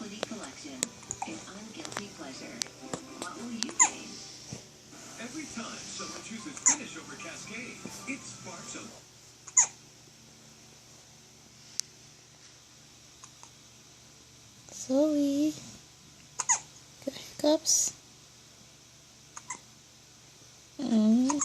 chocolatey collection. An unguilty pleasure. What will you gain? Every time someone chooses finish over Cascade, it sparks a... Zoey, got hiccups? No.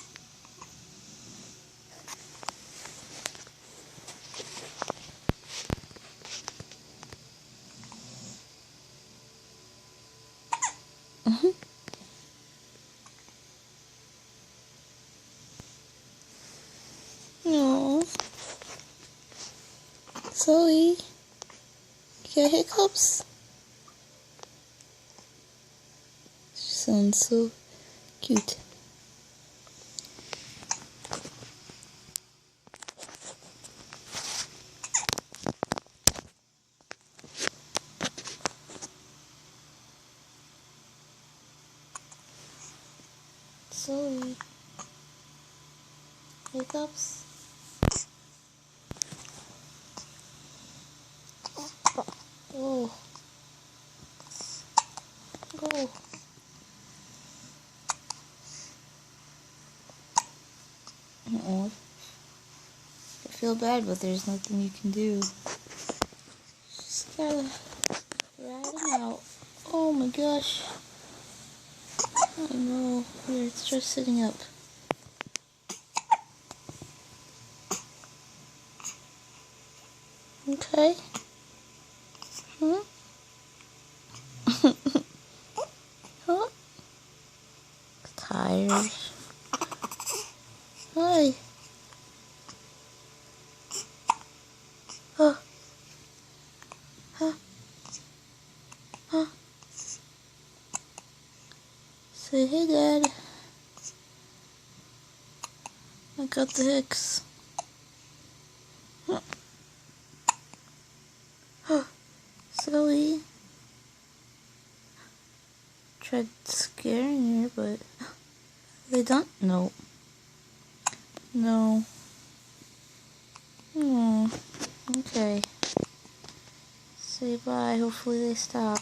Zoey, you got hiccups? She sounds so cute. Zoey, hiccups? Oh. Go. Oh. I feel bad, but there's nothing you can do. Just gotta ride him out. Oh my gosh. Oh no. Here, let's try sitting up. Okay. Huh? Huh? Tired. Hi. Huh. Huh. Huh. Say hey, Dad. I got the hicks. Huh. Huh. Zoey. Tried scaring her, but they don't. No. No. Oh. Okay. Say bye. Hopefully they stop.